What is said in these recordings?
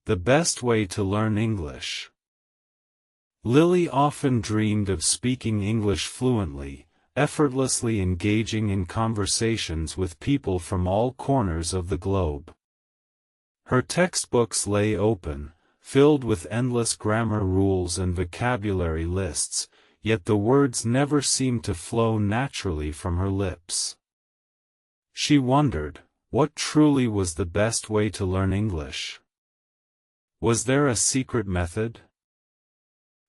the best way to learn English. Lily often dreamed of speaking English fluently, effortlessly engaging in conversations with people from all corners of the globe. Her textbooks lay open, filled with endless grammar rules and vocabulary lists, yet the words never seemed to flow naturally from her lips. She wondered, what truly was the best way to learn English? Was there a secret method?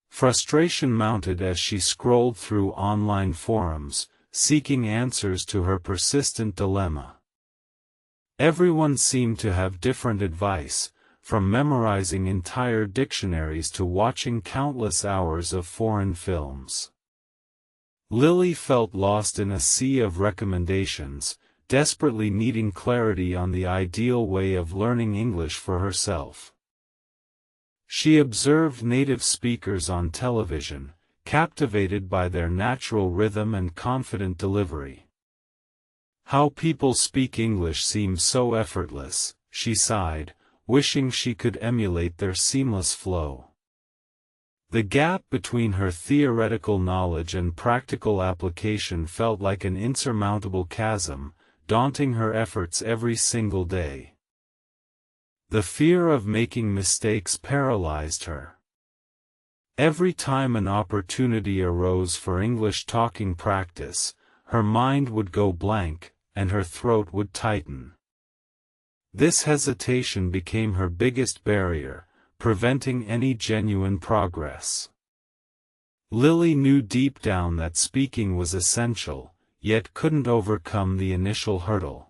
Frustration mounted as she scrolled through online forums, seeking answers to her persistent dilemma. Everyone seemed to have different advice, from memorizing entire dictionaries to watching countless hours of foreign films. Lily felt lost in a sea of recommendations, desperately needing clarity on the ideal way of learning English for herself. She observed native speakers on television, captivated by their natural rhythm and confident delivery. How people speak English seems so effortless, she sighed, wishing she could emulate their seamless flow. The gap between her theoretical knowledge and practical application felt like an insurmountable chasm, daunting her efforts every single day. The fear of making mistakes paralyzed her. Every time an opportunity arose for English talking practice, her mind would go blank, and her throat would tighten. This hesitation became her biggest barrier, preventing any genuine progress. Lily knew deep down that speaking was essential, yet couldn't overcome the initial hurdle.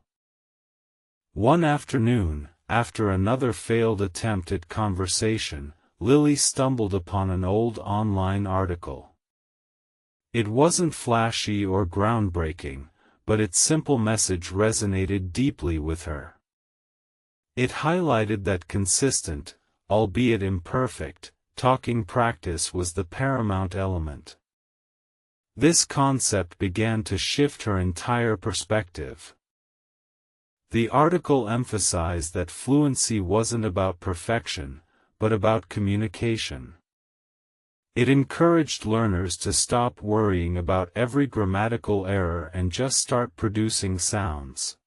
One afternoon, after another failed attempt at conversation, Lily stumbled upon an old online article. It wasn't flashy or groundbreaking, but its simple message resonated deeply with her. It highlighted that consistent, albeit imperfect, talking practice was the paramount element. This concept began to shift her entire perspective. The article emphasized that fluency wasn't about perfection, but about communication. It encouraged learners to stop worrying about every grammatical error and just start producing sounds.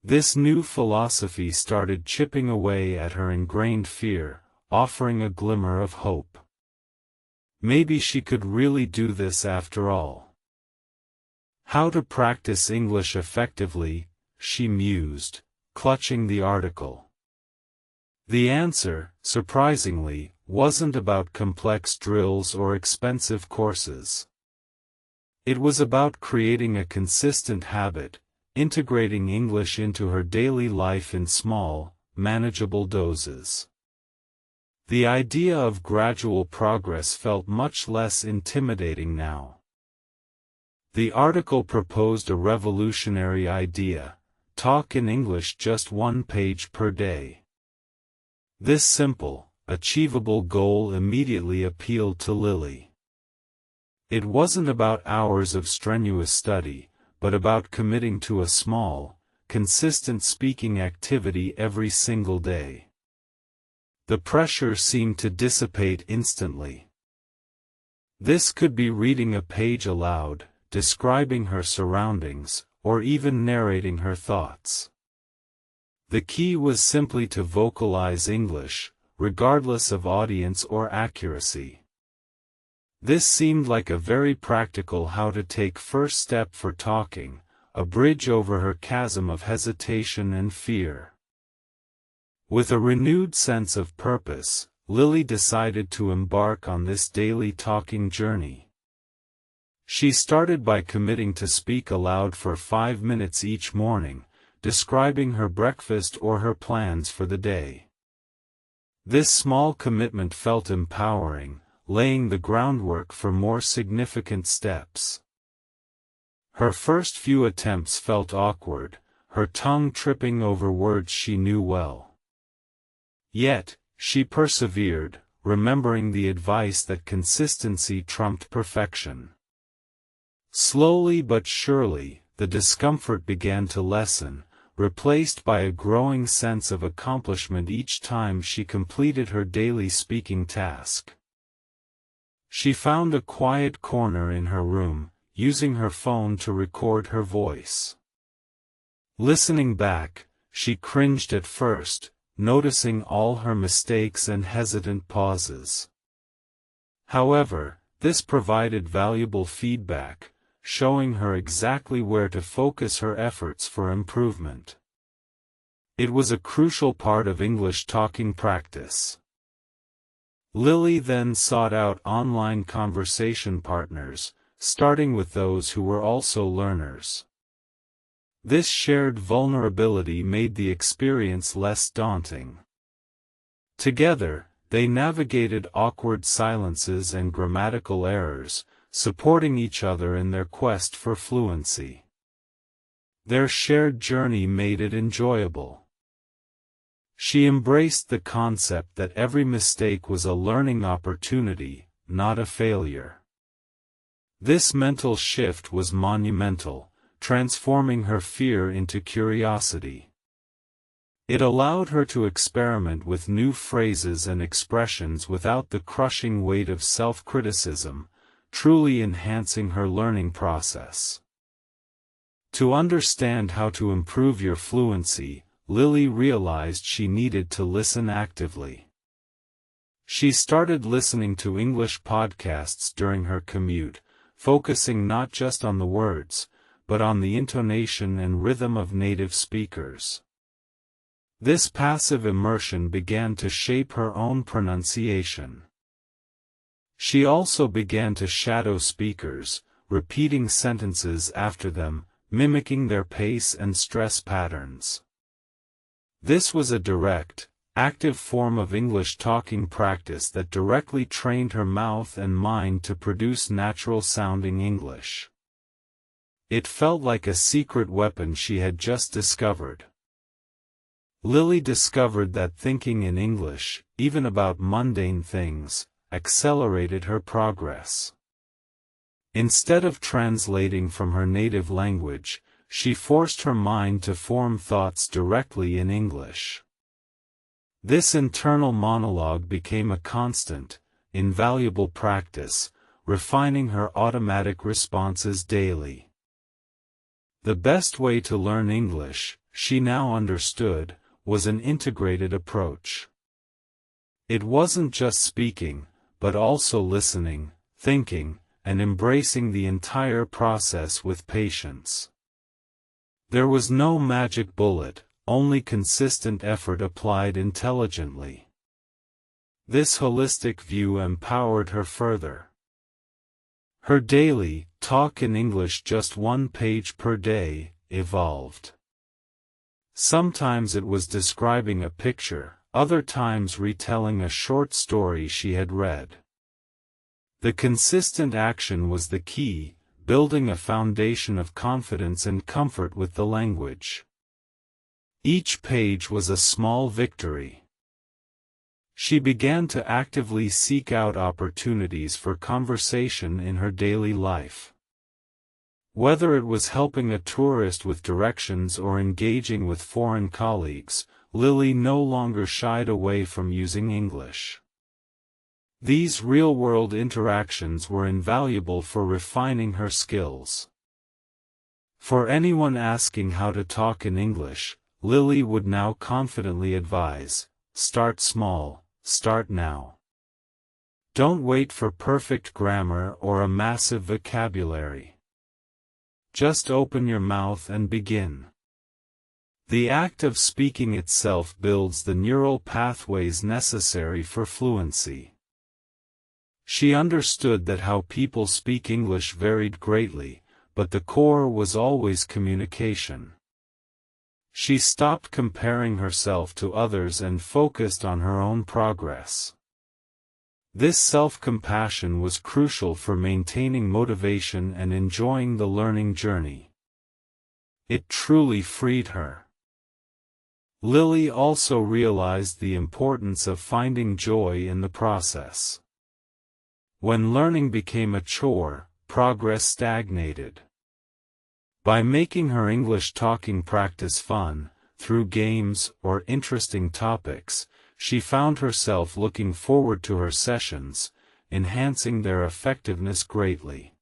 This new philosophy started chipping away at her ingrained fear, offering a glimmer of hope. Maybe she could really do this after all. How to practice English effectively, she mused, clutching the article. The answer, surprisingly, wasn't about complex drills or expensive courses. It was about creating a consistent habit, integrating English into her daily life in small, manageable doses. The idea of gradual progress felt much less intimidating now. The article proposed a revolutionary idea: talk in English just 1 page per day. This simple, achievable goal immediately appealed to Lily. It wasn't about hours of strenuous study, but about committing to a small, consistent speaking activity every single day. The pressure seemed to dissipate instantly. This could be reading a page aloud, describing her surroundings, or even narrating her thoughts. The key was simply to vocalize English, regardless of audience or accuracy. This seemed like a very practical how-to-take first step for talking, a bridge over her chasm of hesitation and fear. With a renewed sense of purpose, Lily decided to embark on this daily talking journey. She started by committing to speak aloud for 5 minutes each morning, describing her breakfast or her plans for the day. This small commitment felt empowering, laying the groundwork for more significant steps. Her first few attempts felt awkward, her tongue tripping over words she knew well. Yet, she persevered, remembering the advice that consistency trumped perfection. Slowly but surely, the discomfort began to lessen, replaced by a growing sense of accomplishment each time she completed her daily speaking task. She found a quiet corner in her room, using her phone to record her voice. Listening back, she cringed at first, noticing all her mistakes and hesitant pauses. However, this provided valuable feedback, showing her exactly where to focus her efforts for improvement. It was a crucial part of English talking practice. Lily then sought out online conversation partners, starting with those who were also learners. This shared vulnerability made the experience less daunting. Together, they navigated awkward silences and grammatical errors, supporting each other in their quest for fluency. Their shared journey made it enjoyable. She embraced the concept that every mistake was a learning opportunity, not a failure. This mental shift was monumental, transforming her fear into curiosity. It allowed her to experiment with new phrases and expressions without the crushing weight of self-criticism, truly enhancing her learning process. To understand how to improve your fluency, Lily realized she needed to listen actively. She started listening to English podcasts during her commute, focusing not just on the words, but on the intonation and rhythm of native speakers. This passive immersion began to shape her own pronunciation. She also began to shadow speakers, repeating sentences after them, mimicking their pace and stress patterns. This was a direct, active form of English talking practice that directly trained her mouth and mind to produce natural-sounding English. It felt like a secret weapon she had just discovered. Lily discovered that thinking in English, even about mundane things, accelerated her progress. Instead of translating from her native language, she forced her mind to form thoughts directly in English. This internal monologue became a constant, invaluable practice, refining her automatic responses daily. The best way to learn English, she now understood, was an integrated approach. It wasn't just speaking, but also listening, thinking, and embracing the entire process with patience. There was no magic bullet, only consistent effort applied intelligently. This holistic view empowered her further. Her daily, talk in English just one page per day, evolved. Sometimes it was describing a picture, other times retelling a short story she had read. The consistent action was the key, building a foundation of confidence and comfort with the language. Each page was a small victory. She began to actively seek out opportunities for conversation in her daily life. Whether it was helping a tourist with directions or engaging with foreign colleagues, Lily no longer shied away from using English. These real-world interactions were invaluable for refining her skills. For anyone asking how to talk in English, Lily would now confidently advise, start small, start now. Don't wait for perfect grammar or a massive vocabulary. Just open your mouth and begin. The act of speaking itself builds the neural pathways necessary for fluency. She understood that how people speak English varied greatly, but the core was always communication. She stopped comparing herself to others and focused on her own progress. This self-compassion was crucial for maintaining motivation and enjoying the learning journey. It truly freed her. Lily also realized the importance of finding joy in the process. When learning became a chore, progress stagnated. By making her English talking practice fun, through games or interesting topics, she found herself looking forward to her sessions, enhancing their effectiveness greatly.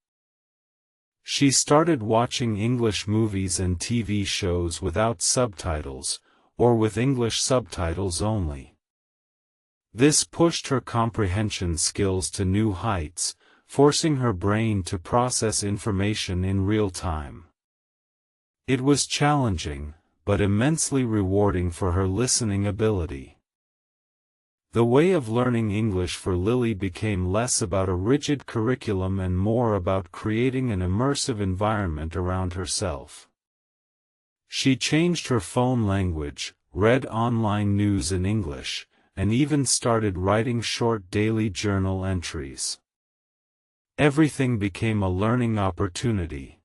She started watching English movies and TV shows without subtitles, or with English subtitles only. This pushed her comprehension skills to new heights, forcing her brain to process information in real time. It was challenging, but immensely rewarding for her listening ability. The way of learning English for Lily became less about a rigid curriculum and more about creating an immersive environment around herself. She changed her phone language, read online news in English, and even started writing short daily journal entries. Everything became a learning opportunity.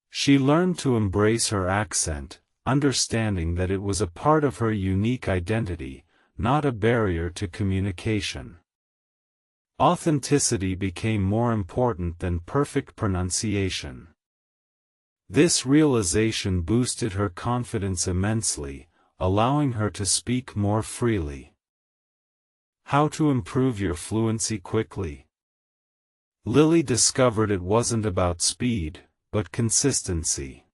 She learned to embrace her accent, understanding that it was a part of her unique identity, not a barrier to communication. Authenticity became more important than perfect pronunciation. This realization boosted her confidence immensely, allowing her to speak more freely. How to improve your fluency quickly? Lily discovered it wasn't about speed, but consistency.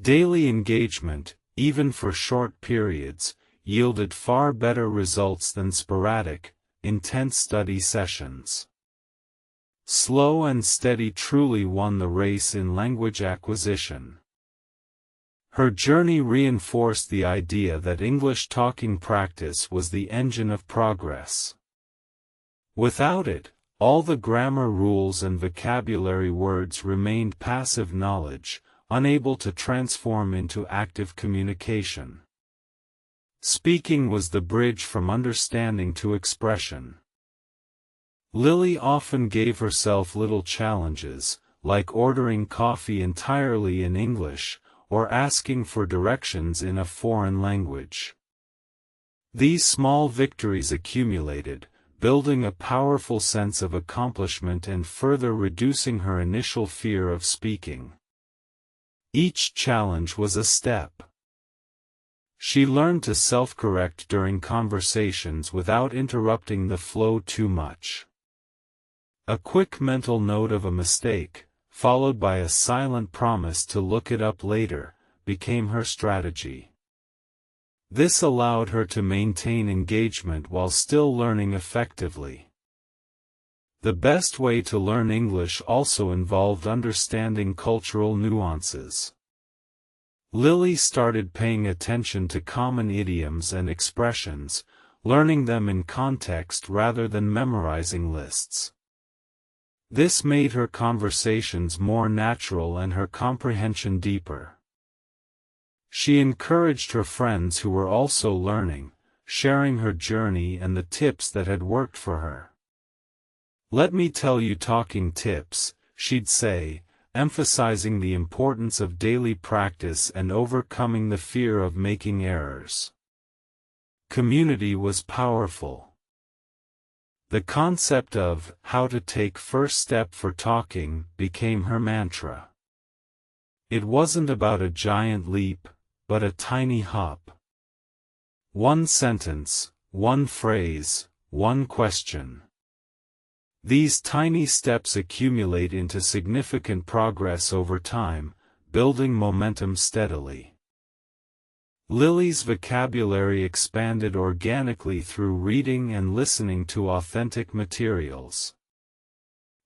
Daily engagement, even for short periods, yielded far better results than sporadic, intense study sessions. Slow and steady truly won the race in language acquisition. Her journey reinforced the idea that English talking practice was the engine of progress. Without it, all the grammar rules and vocabulary words remained passive knowledge, unable to transform into active communication. Speaking was the bridge from understanding to expression. Lily often gave herself little challenges, like ordering coffee entirely in English, or asking for directions in a foreign language. These small victories accumulated, building a powerful sense of accomplishment and further reducing her initial fear of speaking. Each challenge was a step. She learned to self-correct during conversations without interrupting the flow too much. A quick mental note of a mistake, followed by a silent promise to look it up later, became her strategy. This allowed her to maintain engagement while still learning effectively. The best way to learn English also involved understanding cultural nuances. Lily started paying attention to common idioms and expressions, learning them in context rather than memorizing lists. This made her conversations more natural and her comprehension deeper. She encouraged her friends who were also learning, sharing her journey and the tips that had worked for her. "Let me tell you talking tips," she'd say, emphasizing the importance of daily practice and overcoming the fear of making errors. Community was powerful. The concept of how to take first step for talking became her mantra. It wasn't about a giant leap, but a tiny hop. One sentence, one phrase, one question. These tiny steps accumulate into significant progress over time, building momentum steadily. Lily's vocabulary expanded organically through reading and listening to authentic materials.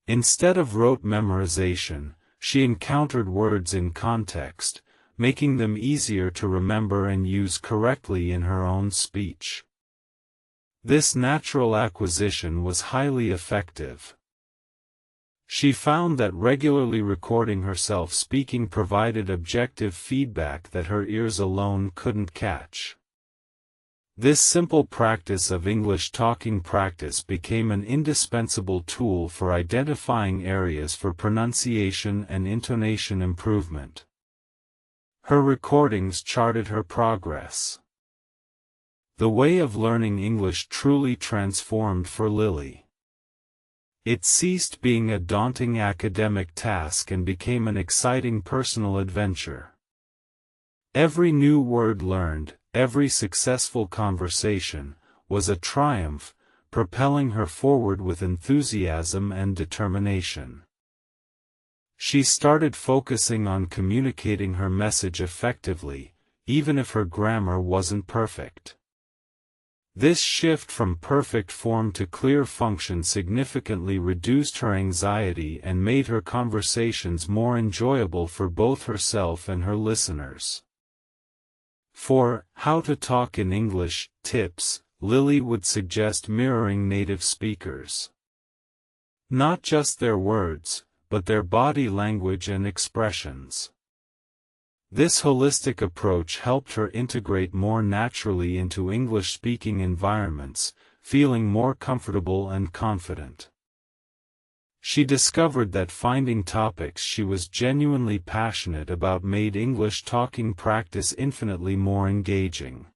Instead of rote memorization, she encountered words in context, making them easier to remember and use correctly in her own speech. This natural acquisition was highly effective. She found that regularly recording herself speaking provided objective feedback that her ears alone couldn't catch. This simple practice of English talking practice became an indispensable tool for identifying areas for pronunciation and intonation improvement. Her recordings charted her progress. The way of learning English truly transformed for Lily. It ceased being a daunting academic task and became an exciting personal adventure. Every new word learned, every successful conversation, was a triumph, propelling her forward with enthusiasm and determination. She started focusing on communicating her message effectively, even if her grammar wasn't perfect. This shift from perfect form to clear function significantly reduced her anxiety and made her conversations more enjoyable for both herself and her listeners. For How to Talk in English tips, Lily would suggest mirroring native speakers. Not just their words, but their body language and expressions. This holistic approach helped her integrate more naturally into English-speaking environments, feeling more comfortable and confident. She discovered that finding topics she was genuinely passionate about made English talking practice infinitely more engaging.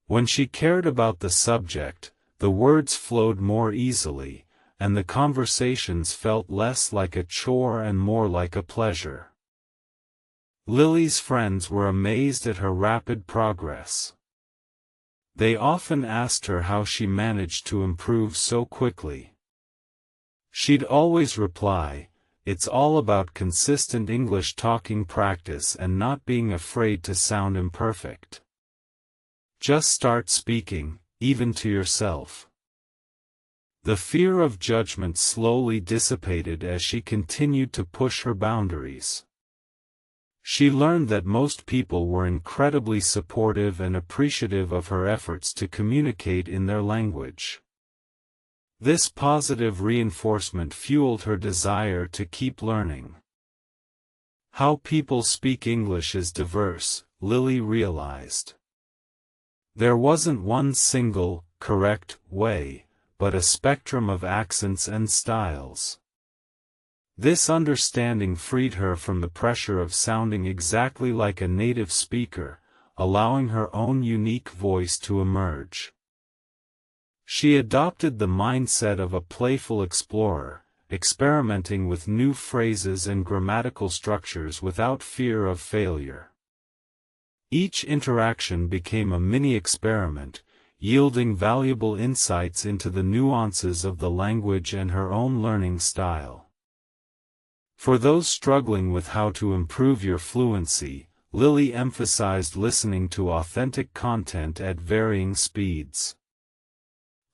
When she cared about the subject, the words flowed more easily, and the conversations felt less like a chore and more like a pleasure. Lily's friends were amazed at her rapid progress. They often asked her how she managed to improve so quickly. She'd always reply, "It's all about consistent English talking practice and not being afraid to sound imperfect. Just start speaking, even to yourself." The fear of judgment slowly dissipated as she continued to push her boundaries. She learned that most people were incredibly supportive and appreciative of her efforts to communicate in their language. This positive reinforcement fueled her desire to keep learning. How people speak English is diverse, Lily realized. There wasn't one single, correct way, but a spectrum of accents and styles. This understanding freed her from the pressure of sounding exactly like a native speaker, allowing her own unique voice to emerge. She adopted the mindset of a playful explorer, experimenting with new phrases and grammatical structures without fear of failure. Each interaction became a mini-experiment, yielding valuable insights into the nuances of the language and her own learning style. For those struggling with how to improve your fluency, Lily emphasized listening to authentic content at varying speeds.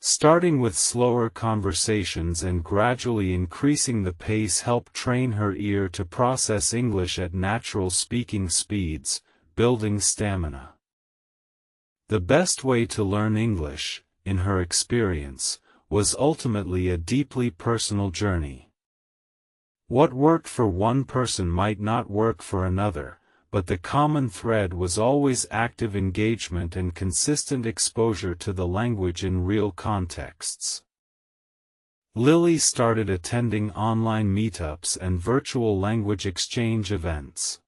Starting with slower conversations and gradually increasing the pace helped train her ear to process English at natural speaking speeds, building stamina. The best way to learn English, in her experience, was ultimately a deeply personal journey. What worked for one person might not work for another, but the common thread was always active engagement and consistent exposure to the language in real contexts. Lily started attending online meetups and virtual language exchange events.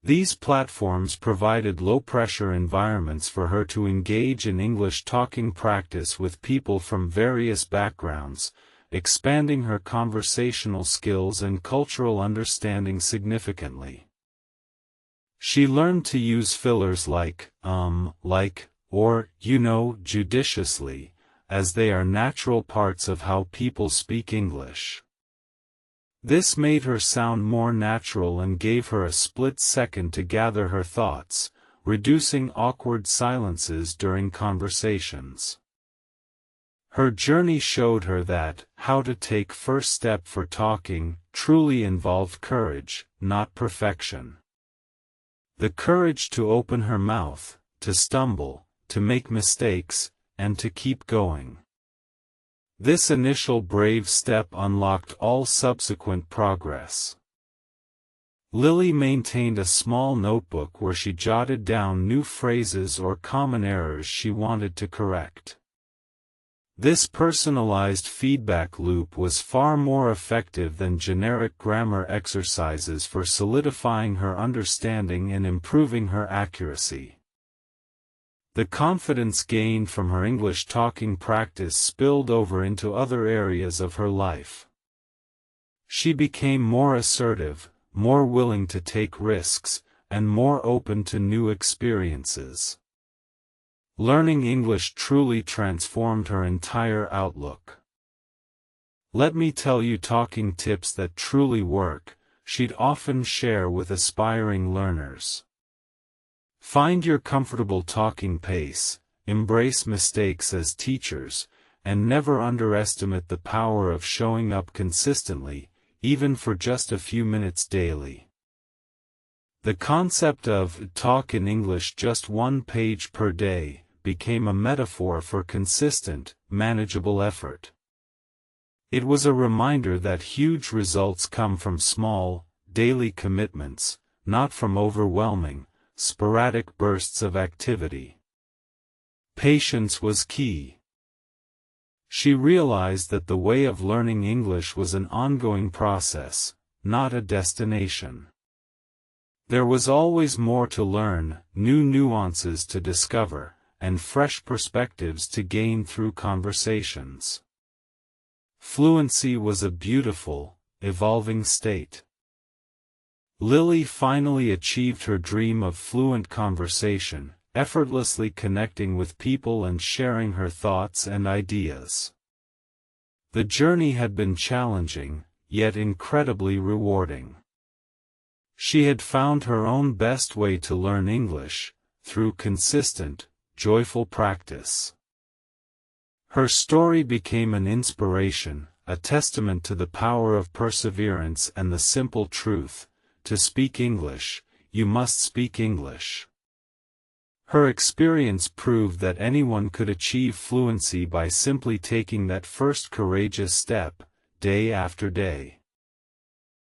These platforms provided low-pressure environments for her to engage in English talking practice with people from various backgrounds, expanding her conversational skills and cultural understanding significantly. She learned to use fillers like, or, judiciously, as they are natural parts of how people speak English. This made her sound more natural and gave her a split second to gather her thoughts, reducing awkward silences during conversations. Her journey showed her that how to take first step for talking truly involved courage, not perfection. The courage to open her mouth, to stumble, to make mistakes, and to keep going. This initial brave step unlocked all subsequent progress. Lily maintained a small notebook where she jotted down new phrases or common errors she wanted to correct. This personalized feedback loop was far more effective than generic grammar exercises for solidifying her understanding and improving her accuracy. The confidence gained from her English talking practice spilled over into other areas of her life. She became more assertive, more willing to take risks, and more open to new experiences. Learning English truly transformed her entire outlook. "Let me tell you talking tips that truly work," she'd often share with aspiring learners. Find your comfortable talking pace, embrace mistakes as teachers, and never underestimate the power of showing up consistently, even for just a few minutes daily. The concept of "talk in English just one page per day" became a metaphor for consistent, manageable effort. It was a reminder that huge results come from small, daily commitments, not from overwhelming, sporadic bursts of activity. Patience was key. She realized that the way of learning English was an ongoing process, not a destination. There was always more to learn, new nuances to discover, and fresh perspectives to gain through conversations. Fluency was a beautiful, evolving state. Lily finally achieved her dream of fluent conversation, effortlessly connecting with people and sharing her thoughts and ideas. The journey had been challenging, yet incredibly rewarding. She had found her own best way to learn English, through consistent, joyful practice. Her story became an inspiration, a testament to the power of perseverance and the simple truth: to speak English, you must speak English. Her experience proved that anyone could achieve fluency by simply taking that first courageous step, day after day.